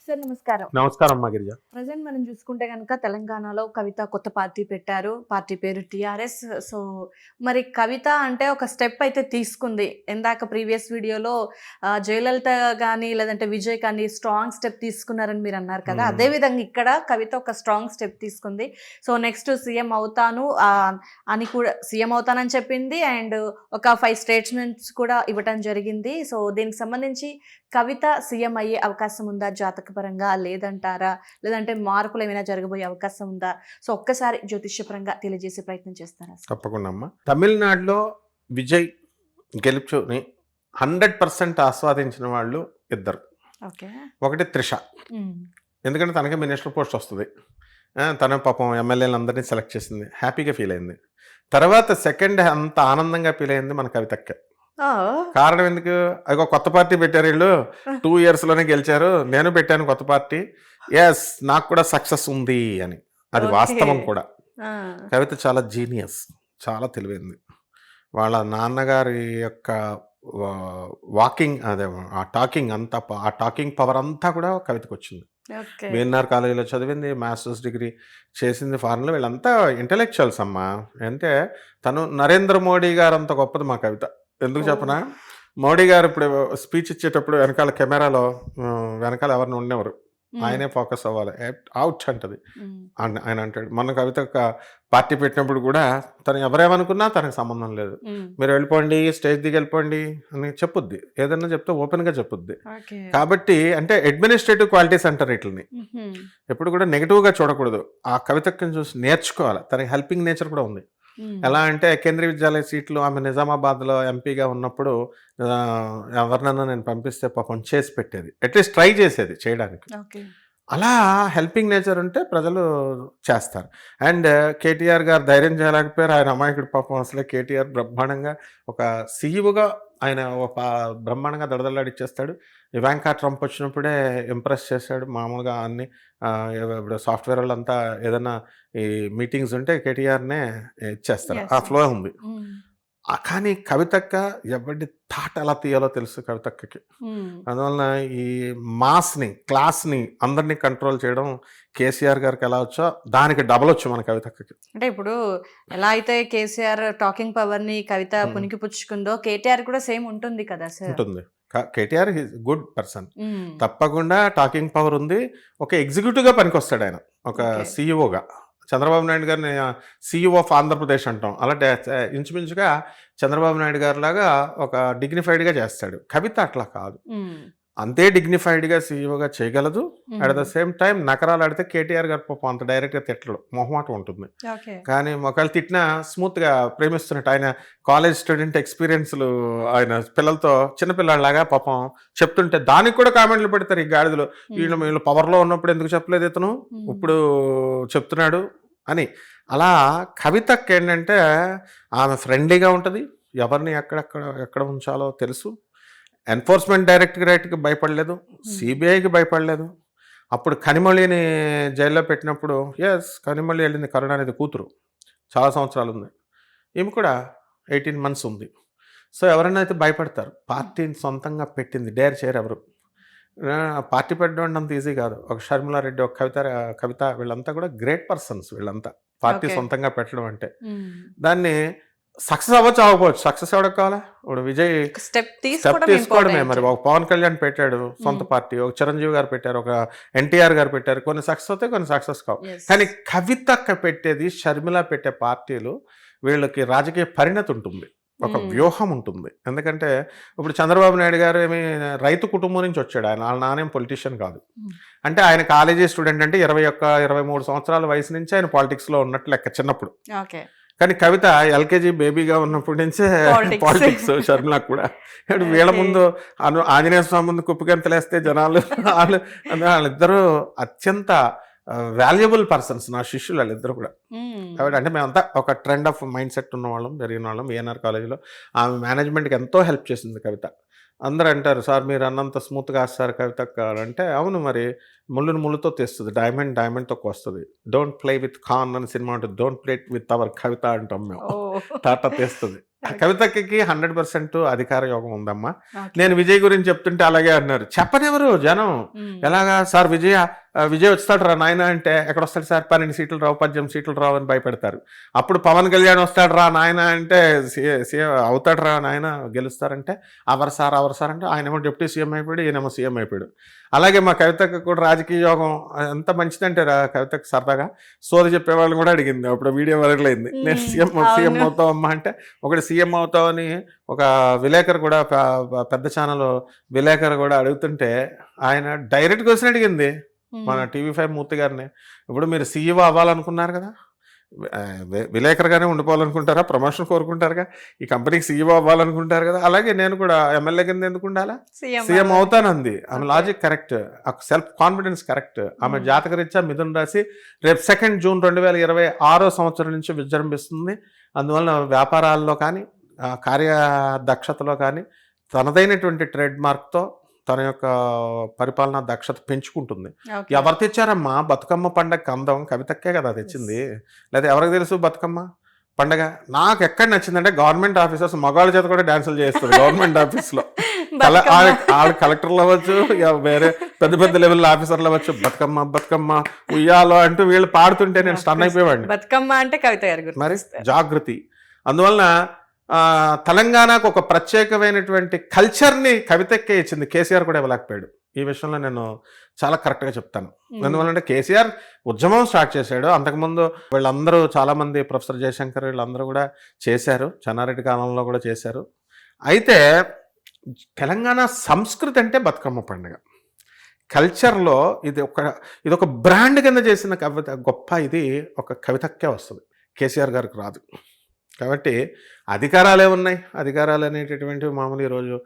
Sir నమస్కారం. నమస్కారం అమ్మా గిరిజ. ప్రెజెంట్ మనం చూసుకుంటే గనుక తెలంగాణలో కవిత కొత్త పార్టీ పెట్టారు. పార్టీ పేరు టీఆర్ఎస్. సో, మరి కవిత అంటే ఒక స్టెప్ అయితే తీసుకుంది. ఇందాక ప్రీవియస్ వీడియోలో జయలలిత గాని లేదంటే విజయ్ కానీ స్ట్రాంగ్ స్టెప్ తీసుకున్నారని మీరు అన్నారు కదా. అదే విధంగా ఇక్కడ కవిత ఒక స్ట్రాంగ్ స్టెప్ తీసుకుంది. సో నెక్స్ట్ సీఎం అవుతాను అని కూడా సీఎం అవుతానని చెప్పింది. అండ్ ఒక 5 స్టేట్మెంట్స్ కూడా ఇవ్వటం జరిగింది. సో దీనికి సంబంధించి కవిత సీఎం అయ్యే అవకాశం ఉందా జాతకపరంగా, లేదంటారా? లేదంటే మార్పులు ఏమైనా జరగబోయే అవకాశం ఉందా? సో ఒక్కసారి జ్యోతిష్యపరంగా తెలియజేసే ప్రయత్నం చేస్తారా? తప్పకుండా అమ్మా. తమిళనాడులో విజయ్ గెలుపుని 100% ఆస్వాదించిన వాళ్ళు ఇద్దరు. ఒకటి త్రిష, ఎందుకంటే తనకి మినిస్టర్ పోస్ట్ వస్తుంది, తన పాపం ఎమ్మెల్యేలందరినీ సెలెక్ట్ చేసింది, హ్యాపీగా ఫీల్ అయింది. తర్వాత సెకండ్ అంత ఆనందంగా ఫీల్ అయింది మన కవితక్క. కారణం ఎందుకు? అది కొత్త పార్టీ పెట్టారు, వీళ్ళు 2 yearsలోనే గెలిచారు, నేను పెట్టాను కొత్త పార్టీ, ఎస్ నాకు కూడా సక్సెస్ ఉంది అని. అది వాస్తవం కూడా. కవిత చాలా జీనియస్, చాలా తెలివైంది. వాళ్ళ నాన్నగారి యొక్క వాకింగ్ అదే ఆ టాకింగ్ అంతా, ఆ టాకింగ్ పవర్ అంతా కూడా కవితకు వచ్చింది. బిఎన్ఆర్ కాలేజీలో చదివింది, మాస్టర్స్ డిగ్రీ చేసింది ఫారెన్లో. వీళ్ళంతా ఇంటలెక్చువల్స్ అమ్మా. అంటే తను నరేంద్ర మోడీ గారు అంత గొప్పది మా కవిత. ఎందుకు చెప్పనా, మోడీ గారు ఇప్పుడు స్పీచ్ ఇచ్చేటప్పుడు వెనకాల కెమెరాలో వెనకాల ఎవరిని ఉండేవారు, ఆయనే ఫోకస్ అవ్వాలి, అవుట్ అంటది ఆయన అంటాడు. మన కవిత పార్టీ పెట్టినప్పుడు కూడా తను ఎవరేమనుకున్నా తనకు సంబంధం లేదు, మీరు వెళ్ళిపోండి, స్టేజ్ దిగి వెళ్ళిపోండి అని చెప్పుద్ది. ఏదన్నా చెప్తే ఓపెన్గా చెప్పుద్ది. కాబట్టి అంటే అడ్మినిస్ట్రేటివ్ క్వాలిటీస్ అంటారు వీటిని. ఎప్పుడు కూడా నెగిటివ్గా చూడకూడదు. ఆ కవితని చూసి నేర్చుకోవాలి. తనకి హెల్పింగ్ నేచర్ కూడా ఉంది. ఎలా అంటే కేంద్రీయ విద్యాలయ సీట్లు ఆమె నిజామాబాద్లో ఎంపీగా ఉన్నప్పుడు ఎవరినన్నా నేను పంపిస్తే పాపం చేసి పెట్టేది, అట్లీస్ట్ ట్రై చేసేది చేయడానికి. అలా హెల్పింగ్ నేచర్ ఉంటే ప్రజలు చేస్తారు. అండ్ కేటీఆర్ గారు ధైర్యం చేయలేకపోయారు. ఆయన అమాయకుడు పాపం. అసలే కేటీఆర్ బ్రహ్మాండంగా ఒక సీఈఓగా ఆయన ఒక బ్రహ్మాండంగా దడదల్లాడిచ్చేస్తాడు. ఇవాంకా ట్రంప్ వచ్చినప్పుడే ఇంప్రెస్ చేశాడు. మామూలుగా అన్ని ఇప్పుడు సాఫ్ట్వేర్ వాళ్ళంతా ఏదైనా ఈ మీటింగ్స్ ఉంటే కేటీఆర్నే ఇచ్చేస్తారు. ఆ ఫ్లో ఉంది. కానీ కవితక్క ఎవరి థాట్ ఎలా తీయాలో తెలుసు కవితక్కకి. అందువలన ఈ మాస్ని, క్లాస్ని అందరినీ కంట్రోల్ చేయడం కేసీఆర్ గారికి ఎలా వచ్చో దానికి డబల్ వచ్చు మన కవితక్కకి. అంటే ఇప్పుడు ఎలా అయితే కేసీఆర్ టాకింగ్ పవర్ ని కవిత పునికి పుచ్చుకుందో, కేటీఆర్ కూడా సేమ్ ఉంటుంది కదా సార్? ఉంటుంది. కేటీఆర్ ఈజ్ గుడ్ పర్సన్, తప్పకుండా టాకింగ్ పవర్ ఉంది. ఒక ఎగ్జిక్యూటివ్గా పనికొస్తాడు ఆయన, ఒక సీఈఓగా. చంద్రబాబు నాయుడు గారిని సీఈఓ ఆఫ్ ఆంధ్రప్రదేశ్ అంటాం, అలా ఇంచుమించుగా చంద్రబాబు నాయుడు గారి లాగా ఒక డిగ్నిఫైడ్గా చేస్తాడు. కవిత అట్లా కాదు, అంతే డిగ్నిఫైడ్గా సీఈఓగా చేయగలదు. అట్ ద సేమ్ టైం నకరాలు ఆడితే కేటీఆర్ గారు పాపం అంత డైరెక్ట్గా తిట్టడు, మొహమాటం ఉంటుంది. కానీ ఒకవేళ తిట్టినా స్మూత్గా ప్రేమిస్తున్నట్టు. ఆయన కాలేజ్ స్టూడెంట్ ఎక్స్పీరియన్స్లు ఆయన పిల్లలతో చిన్నపిల్లలాగా పాపం చెప్తుంటే దానికి కూడా కామెంట్లు పెడతారు ఈ గాడిదలు. వీళ్ళు పవర్లో ఉన్నప్పుడు ఎందుకు చెప్పలేదు ఇతను, ఇప్పుడు చెప్తున్నాడు అని. అలా కవితకి ఏంటంటే ఆమె ఫ్రెండ్లీగా ఉంటుంది, ఎవరిని ఎక్కడ ఉంచాలో తెలుసు. ఎన్ఫోర్స్మెంట్ డైరెక్టరేట్కి భయపడలేదు, సిబిఐకి భయపడలేదు. అప్పుడు కనిమొళిని జైల్లో పెట్టినప్పుడు ఎస్ కనిమొళి వెళ్ళింది, కరుణానిధి కూతురు, చాలా సంవత్సరాలు ఉంది. ఈమె కూడా 18 months ఉంది. సో ఎవరైనా అయితే భయపడతారు. పార్టీని సొంతంగా పెట్టింది, డేర్ చేయరు ఎవరు. పార్టీ పెట్టడం అంత ఈజీ కాదు. ఒక షర్మిలారెడ్డి, ఒక కవిత వీళ్ళంతా కూడా గ్రేట్ పర్సన్స్. వీళ్ళంతా పార్టీ సొంతంగా పెట్టడం అంటే దాన్ని సక్సెస్ అవ్వచ్చు, అవ్వకపోవచ్చు. సక్సెస్ ఎవరికి కావాలా? ఇప్పుడు విజయ్ స్టెప్ తీసుకోవడమే. మరి ఒక పవన్ కళ్యాణ్ పెట్టాడు సొంత పార్టీ, ఒక చిరంజీవి గారు పెట్టారు, ఒక ఎన్టీఆర్ గారు పెట్టారు. కొన్ని సక్సెస్ అవుతాయి, కొన్ని సక్సెస్ కావు. కానీ కవిత పెట్టేది, షర్మిల పెట్టే పార్టీలు వీళ్ళకి రాజకీయ పరిణతి ఉంటుంది, ఒక వ్యూహం ఉంటుంది. ఎందుకంటే ఇప్పుడు చంద్రబాబు నాయుడు గారు ఏమి రైతు కుటుంబం నుంచి వచ్చాడు. ఆయన వాళ్ళ నానేం పొలిటీషియన్ కాదు. అంటే ఆయన కాలేజీ స్టూడెంట్ అంటే 21-23 సంవత్సరాల వయసు నుంచి ఆయన పాలిటిక్స్లో ఉన్నట్టు లెక్క చిన్నప్పుడు. కానీ కవిత ఎల్కేజీ బేబీగా ఉన్నప్పటి నుంచే పాలిటిక్స్. షర్మిల కూడా వీళ్ళ ముందు ఆంజనేయ స్వామి ముందు కుప్పగంతలేస్తే జనాలు వాళ్ళిద్దరూ అత్యంత వాల్యుబుల్ పర్సన్స్, నా శిష్యులు వాళ్ళిద్దరు కూడా. కాబట్టి అంటే మేమంతా ఒక ట్రెండ్ ఆఫ్ మైండ్ సెట్ ఉన్న వాళ్ళం, పెరిగిన వాళ్ళం. ఏఎన్ఆర్ కాలేజీలో ఆమె మేనేజ్మెంట్కి ఎంతో హెల్ప్ చేసింది కవిత. అందరూ అంటారు, సార్ మీరు అన్నంత స్మూత్గా సార్ కవిత అంటే. అవును, మరి ముళ్ళుని ముళ్ళుతో తెస్తుంది, డైమండ్తో వస్తుంది. డోంట్ ప్లే విత్ ఖాన్ అని సినిమా ఉంటుంది, డోంట్ ప్లే విత్ అవర్ కవిత అంటాం మేము. టాటా తెస్తుంది. కవితకి 100% అధికార యోగం ఉందమ్మా. ఓకే. నేను విజయ్ గురించి చెప్తుంటే అలాగే అన్నారు. చెప్పనివ్వరు జనం. ఎలాగా సార్ విజయ్ వస్తాడు రా నాయన అంటే, ఎక్కడ వస్తాడు సార్, 12 సీట్లు రావు, 18 సీట్లు రావు అని భయపెడతారు. అప్పుడు పవన్ కళ్యాణ్ వస్తాడు రా నాయన అంటే, సీఎం అవుతాడు రా నాయన గెలుస్తారంటే, అవరు సార్ అంటే ఆయనేమో డిప్యూటీ సీఎం అయిపోయాడు, ఈయనేమో సీఎం అయిపోయాడు. అలాగే మా కవితకు కూడా రాజకీయ యోగం ఎంత మంచిదంటే కవితకు సరదాగా సోది చెప్పేవాళ్ళని కూడా అడిగింది. అప్పుడు వీడియో వైరల్ అయింది. నేను సీఎం అవుతావు అమ్మా అంటే, ఒకటి సీఎం అవుతావని ఒక విలేకరు కూడా, పెద్ద ఛానల్ విలేకరు కూడా అడుగుతుంటే ఆయన డైరెక్ట్ క్వశ్చన్ అడిగింది మన TV5 మూర్తి గారిని. ఇప్పుడు మీరు సీఈఓ అవ్వాలనుకున్నారు కదా, విలేకరుగానే ఉండిపోవాలనుకుంటారా, ప్రమోషన్ కోరుకుంటారుగా, ఈ కంపెనీకి సీఈఓ అవ్వాలనుకుంటారు కదా, అలాగే నేను కూడా ఎమ్మెల్యే కింద ఎందుకు ఉండాలా, సీఎం అవుతానంది. ఆమె logic correct, self confidence correct. ఆమె జాతకరీత్యా మిథున రాశి రేపు 2 జూన్ 2026 సంవత్సరం నుంచి విజృంభిస్తుంది. అందువల్ల వ్యాపారాల్లో కానీ కార్యదక్షతలో కానీ తనదైనటువంటి ట్రేడ్ మార్క్తో తన యొక్క పరిపాలనా దక్షత పెంచుకుంటుంది. ఎవరు తెచ్చారమ్మా బతుకమ్మ పండగ అందం? కవితక్కే కదా తెచ్చింది. లేదా ఎవరికి తెలుసు బతుకమ్మ పండగ? నాకు ఎక్కడ నచ్చిందంటే గవర్నమెంట్ ఆఫీసర్స్ మగవాళ్ళ చేత కూడా డాన్సులు చేస్తుంది గవర్నమెంట్ ఆఫీస్లో. వాళ్ళు కలెక్టర్లు అవ్వచ్చు, వేరే పెద్ద పెద్ద లెవెల్ ఆఫీసర్లు అవ్వచ్చు, బతుకమ్మ ఉయ్యాలో అంటూ వీళ్ళు పాడుతుంటే నేను స్టన్ అయిపోయేవాడిని. బతుకమ్మ అంటే కవిత గారు మరి జాగృతి. అందువలన తెలంగాణకు ఒక ప్రత్యేకమైనటువంటి కల్చర్ని కవితకే ఇచ్చింది. కేసీఆర్ కూడా ఇవ్వలేకపోయాడు. ఈ విషయంలో నేను చాలా కరెక్ట్గా చెప్తాను. ఎందువల్లంటే కేసీఆర్ ఉద్యమం స్టార్ట్ చేశాడు. అంతకుముందు వీళ్ళందరూ చాలామంది, ప్రొఫెసర్ జయశంకర్ వీళ్ళందరూ కూడా చేశారు, చెన్నారెడ్డి కాలంలో కూడా చేశారు. అయితే తెలంగాణ సంస్కృతి అంటే బతుకమ్మ పండుగ. కల్చర్లో ఇది ఒక బ్రాండ్ కింద చేసిన కవిత గొప్ప. ఇది ఒక కవితకే వస్తుంది, కేసీఆర్ గారికి రాదు. కాబట్టి అధికారాలే ఉన్నాయి. అధికారాలు అనేటటువంటివి మామూలు. ఈరోజు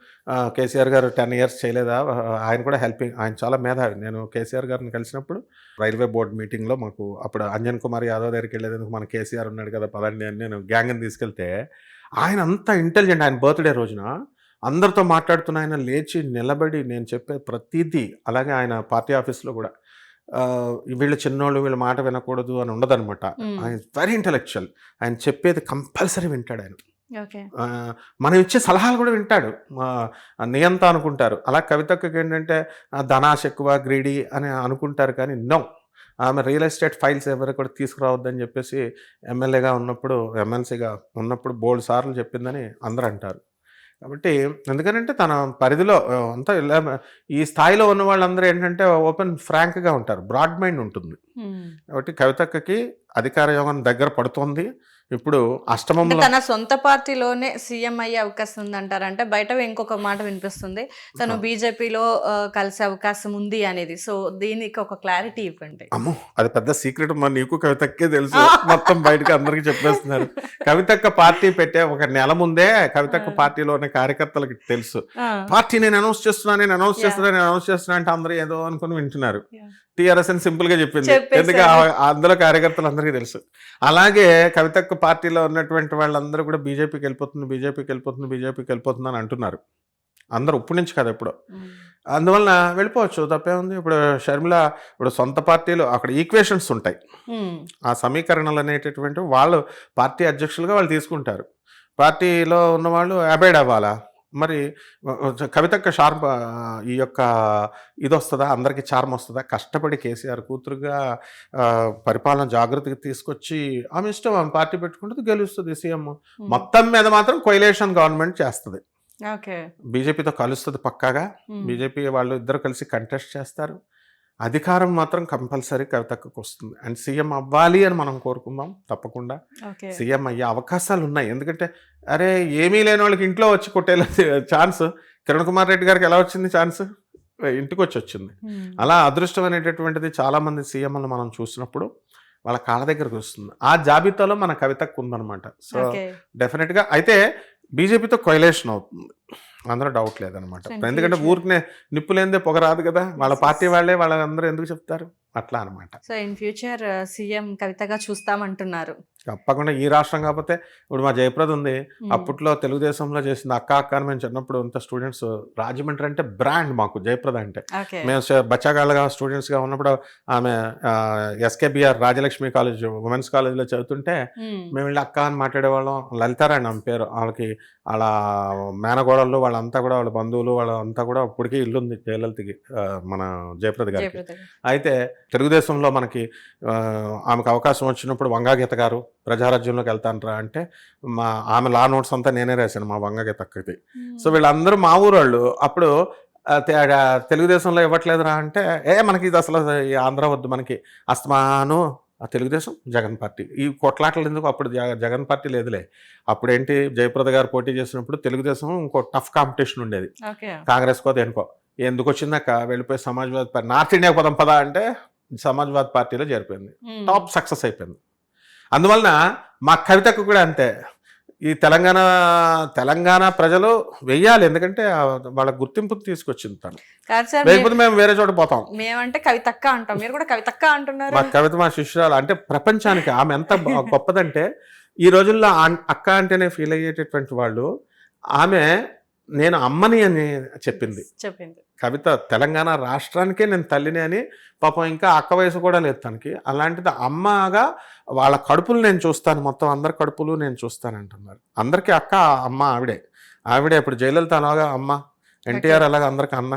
కేసీఆర్ గారు 10 years చేయలేదా? ఆయన కూడా హెల్పింగ్, ఆయన చాలా మేధావి. నేను కేసీఆర్ గారిని కలిసినప్పుడు రైల్వే బోర్డు మీటింగ్లో మాకు అప్పుడు అంజన్ కుమార్ యాదవ్ దగ్గరికి వెళ్ళేందుకు మన కేసీఆర్ ఉన్నాడు కదా పదండి అని నేను గ్యాంగ్ని తీసుకెళ్తే, ఆయన అంత ఇంటెలిజెంట్. ఆయన బర్త్డే రోజున అందరితో మాట్లాడుతున్న ఆయన లేచి నిలబడి నేను చెప్పే ప్రతిదీ, అలాగే ఆయన పార్టీ ఆఫీస్లో కూడా వీళ్ళు చిన్నోళ్ళు, వీళ్ళ మాట వినకూడదు అని ఉండదనమాట. ఆయన వెరీ ఇంటెలెక్చువల్. ఆయన చెప్పేది కంపల్సరీ వింటాడు ఆయన. మనం ఇచ్చే సలహాలు కూడా వింటాడు. నియంత అనుకుంటారు. అలా కవితకి ఏంటంటే ధనాశ ఎక్కువ, గ్రీడీ అని అనుకుంటారు. కానీ నో, ఆమె రియల్ ఎస్టేట్ ఫైల్స్ ఎవరు కూడా తీసుకురావద్దని చెప్పేసి ఎమ్మెల్యేగా ఉన్నప్పుడు, ఎమ్మెల్సీగా ఉన్నప్పుడు బోల్డ్ సార్లు చెప్పిందని అందరూ అంటారు. కాబట్టి ఎందుకంటే తన పరిధిలో అంతా ఈ స్థాయిలో ఉన్న వాళ్ళందరూ ఏంటంటే ఓపెన్ ఫ్రాంక్గా ఉంటారు, బ్రాడ్ మైండ్ ఉంటుంది. కాబట్టి కవితకి అధికార యోగం దగ్గర పడుతోంది. ఇప్పుడు అష్టమంలో తన సొంత పార్టీలోనే సీఎం అయ్యే అవకాశం ఉందంటారు. అంటే బయట ఇంకొక మాట వినిపిస్తుంది, తను బీజేపీలో కలిసే అవకాశం ఉంది అనేది. సో దీనికి ఒక క్లారిటీ ఇవ్వండి. అమ్మో, అది పెద్ద సీక్రెట్. మరి నీకు కవితక్కే తెలుసు, మొత్తం బయటకు అందరికి చెప్పేస్తున్నారు. కవితక్క పార్టీ పెట్టే ఒక నెల ముందే కవితక్క పార్టీలో ఉన్న కార్యకర్తలకు తెలుసు, పార్టీ నేను అనౌన్స్ చేస్తున్నా అంటే అందరూ ఏదో అనుకుని వింటున్నారు. టీఆర్ఎస్ అని సింపుల్ గా చెప్పింది, ఎందుకంటే అందులో కార్యకర్తలు అందరికీ తెలుసు. అలాగే కవితక్క పార్టీలో ఉన్నటువంటి వాళ్ళందరూ కూడా బీజేపీకి వెళ్ళిపోతుంది అని అంటున్నారు. అందరూ ఇప్పటి నుంచి కదా, ఎప్పుడో. అందువలన వెళ్ళిపోవచ్చు, తప్పే ఉంది. ఇప్పుడు షర్మిల ఇప్పుడు సొంత పార్టీలో అక్కడ ఈక్వేషన్స్ ఉంటాయి, ఆ సమీకరణలు అనేటటువంటి వాళ్ళు పార్టీ అధ్యక్షులుగా వాళ్ళు తీసుకుంటారు. పార్టీలో ఉన్న వాళ్ళు అబైడ్ అవ్వాలా? మరి కవితక్క షార్ప్ ఈ యొక్క ఇది వస్తుందా, అందరికీ చార్మ్ వస్తుందా? కష్టపడి కేసీఆర్ కూతురుగా పరిపాలన జాగ్రత్తగా తీసుకొచ్చి ఆమె ఇష్టం, ఆమె పార్టీ పెట్టుకుంటుంది, గెలుస్తుంది సీఎం. మొత్తం మీద మాత్రం కొయిలేషన్ గవర్నమెంట్ చేస్తుంది, బీజేపీతో కలుస్తుంది పక్కాగా. బీజేపీ వాళ్ళు ఇద్దరు కలిసి కంటెస్ట్ చేస్తారు. అధికారం మాత్రం కంపల్సరీ కవితకు వస్తుంది. అండ్ సీఎం అవ్వాలి అని మనం కోరుకుందాం. తప్పకుండా సీఎం అయ్యే అవకాశాలు ఉన్నాయి. ఎందుకంటే అరే ఏమీ లేని వాళ్ళకి ఇంట్లో వచ్చి కొట్టే ఛాన్స్ కిరణ్ కుమార్ రెడ్డి గారికి ఎలా వచ్చింది ఛాన్స్? ఇంటికి వచ్చింది. అలా అదృష్టం అనేటటువంటిది చాలామంది సీఎంలను మనం చూసినప్పుడు వాళ్ళ కాళ్ళ దగ్గరకు వస్తుంది. ఆ జాబితాలో మన కవితకు ఉందన్నమాట. సో డెఫినెట్గా అయితే బీజేపీతో కొయిలేషన్ అవుతుంది, అందులో డౌట్ లేదనమాట. ఎందుకంటే ఊరికనే నిప్పు లేనిదే పొగ రాదు కదా, వాళ్ళ పార్టీ వాళ్ళే వాళ్ళందరూ ఎందుకు చెప్తారు అట్లా అనమాట. సో ఇన్ ఫ్యూచర్ సీఎం కవితగా చూస్తామంటున్నారు. తప్పకుండా ఈ రాష్ట్రం కాకపోతే ఇప్పుడు మా జయప్రద ఉంది. అప్పట్లో తెలుగుదేశంలో చేసింది అక్క అక్క అని మేము చిన్నప్పుడు అంత స్టూడెంట్స్ రాజమండ్రి అంటే బ్రాండ్ మాకు జయప్రద అంటే. మేము బచ్చాగాళ్ళగా స్టూడెంట్స్గా ఉన్నప్పుడు ఆమె ఎస్కేబిఆర్ రాజలక్ష్మి కాలేజ్ ఉమెన్స్ కాలేజ్లో చదువుతుంటే మేము వెళ్ళి అక్క అని మాట్లాడేవాళ్ళం. లలితారాణి ఆమె పేరు. వాళ్ళకి వాళ్ళ మేనగోడళ్ళు వాళ్ళంతా కూడా వాళ్ళ బంధువులు వాళ్ళంతా కూడా ఇప్పటికీ ఇల్లు ఉంది జయలలితకి, మన జయప్రద గారికి. అయితే తెలుగుదేశంలో మనకి ఆమెకు అవకాశం వచ్చినప్పుడు వంగాగీత గారు ప్రజారాజ్యంలోకి వెళ్తానరా అంటే ఆమె లా నోట్స్ అంతా నేనే రాశాను మా వంగగీత అక్కకి. సో వీళ్ళందరూ మా ఊరోళ్ళు. అప్పుడు తెలుగుదేశంలో ఇవ్వట్లేదురా అంటే మనకి ఇది అసలు ఈ ఆంధ్ర వద్దు, మనకి అస్తమాను తెలుగుదేశం జగన్ పార్టీ ఈ కొట్లాటలు ఎందుకు. అప్పుడు జగన్ పార్టీ లేదులే. అప్పుడేంటి జయప్రద గారు పోటీ చేసినప్పుడు తెలుగుదేశం ఇంకో టఫ్ కాంపిటీషన్ ఉండేది. కాంగ్రెస్కో దేనికో ఎందుకు వచ్చిందాక వెళ్ళిపోయి సమాజ్వాదీ పార్టీ నార్త్ ఇండియా పదం పదా అంటే సమాజ్వాదీ పార్టీలో చేరిపోయింది. టాప్ సక్సెస్ అయిపోయింది. అందువలన మా కవితకు కూడా అంతే. ఈ తెలంగాణ ప్రజలు వెయ్యాలి, ఎందుకంటే వాళ్ళ గుర్తింపు తీసుకొచ్చింది తను. లేకపోతే మేము వేరే చోట పోతాం. మేమంటే కవితక్క అంటాం, మీరు కూడా కవితక్క అంటున్నారు. మా కవిత మా శిష్యురాలు అంటే ప్రపంచానికి ఆమె ఎంత గొప్పదంటే ఈ రోజుల్లో అక్క అంటేనే ఫీల్ అయ్యేటటువంటి వాళ్ళు. ఆమె నేను అమ్మని అని చెప్పింది. కవిత తెలంగాణ రాష్ట్రానికే నేను తల్లిని అని. పాపం ఇంకా అక్క వయసు కూడా లేదు తనకి. అలాంటిది అమ్మగా వాళ్ళ కడుపులు నేను చూస్తాను, మొత్తం అందరి కడుపులు నేను చూస్తాను అంటున్నారు. అందరికీ అక్క అమ్మ ఆవిడే ఇప్పుడు జయలలిత అలాగా అమ్మ, ఎన్టీఆర్ అలాగా అందరికి అన్న.